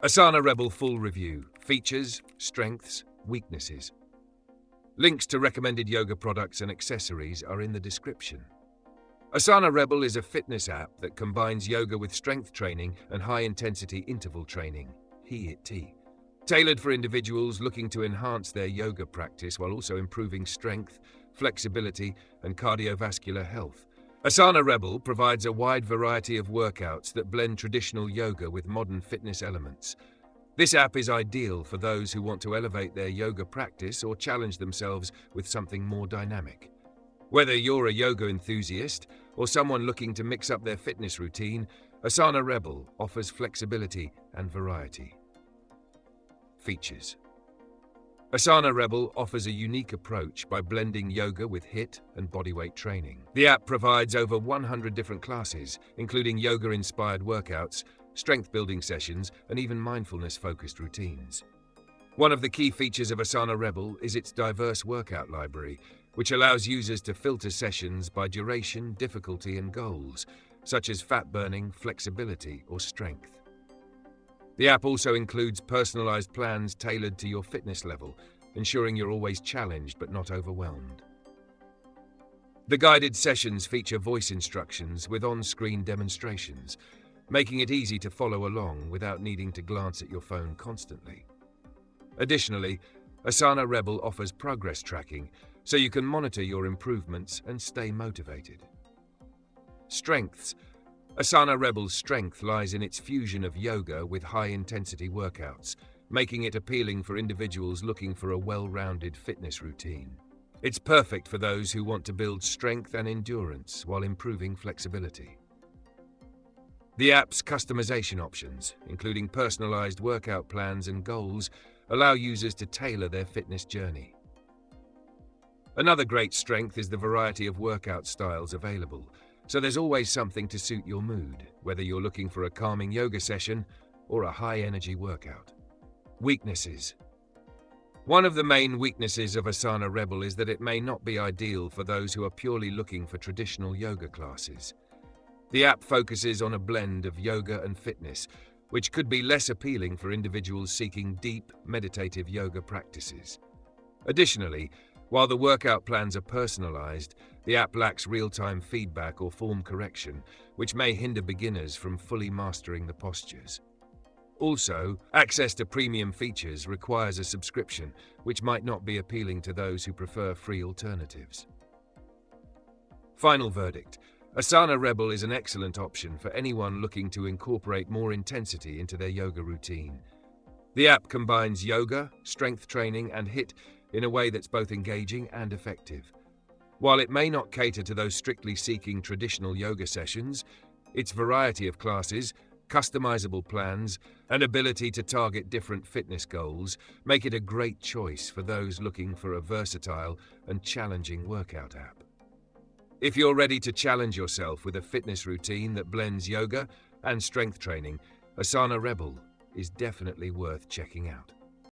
Asana Rebel Full Review. Features, Strengths, Weaknesses. Links to recommended yoga products and accessories are in the description. Asana Rebel is a fitness app that combines yoga with strength training and high-intensity interval training, HIIT, tailored for individuals looking to enhance their yoga practice while also improving strength, flexibility, and cardiovascular health. Asana Rebel provides a wide variety of workouts that blend traditional yoga with modern fitness elements. This app is ideal for those who want to elevate their yoga practice or challenge themselves with something more dynamic. Whether you're a yoga enthusiast or someone looking to mix up their fitness routine, Asana Rebel offers flexibility and variety. Features. Asana Rebel offers a unique approach by blending yoga with HIIT and bodyweight training. The app provides over 100 different classes, including yoga-inspired workouts, strength-building sessions, and even mindfulness-focused routines. One of the key features of Asana Rebel is its diverse workout library, which allows users to filter sessions by duration, difficulty, and goals, such as fat burning, flexibility, or strength. The app also includes personalized plans tailored to your fitness level, ensuring you're always challenged but not overwhelmed. The guided sessions feature voice instructions with on-screen demonstrations, making it easy to follow along without needing to glance at your phone constantly. Additionally, Asana Rebel offers progress tracking, so you can monitor your improvements and stay motivated. Strengths. Asana Rebel's strength lies in its fusion of yoga with high-intensity workouts, making it appealing for individuals looking for a well-rounded fitness routine. It's perfect for those who want to build strength and endurance while improving flexibility. The app's customization options, including personalized workout plans and goals, allow users to tailor their fitness journey. Another great strength is the variety of workout styles available, so there's always something to suit your mood, whether you're looking for a calming yoga session or a high-energy workout. Weaknesses. One of the main weaknesses of Asana Rebel is that it may not be ideal for those who are purely looking for traditional yoga classes. The app focuses on a blend of yoga and fitness, which could be less appealing for individuals seeking deep, meditative yoga practices. Additionally, while the workout plans are personalized, the app lacks real-time feedback or form correction, which may hinder beginners from fully mastering the postures. Also, access to premium features requires a subscription, which might not be appealing to those who prefer free alternatives. Final verdict. Asana Rebel is an excellent option for anyone looking to incorporate more intensity into their yoga routine. The app combines yoga, strength training, and HIIT in a way that's both engaging and effective. While it may not cater to those strictly seeking traditional yoga sessions, its variety of classes, customizable plans, and ability to target different fitness goals make it a great choice for those looking for a versatile and challenging workout app. If you're ready to challenge yourself with a fitness routine that blends yoga and strength training, Asana Rebel is definitely worth checking out.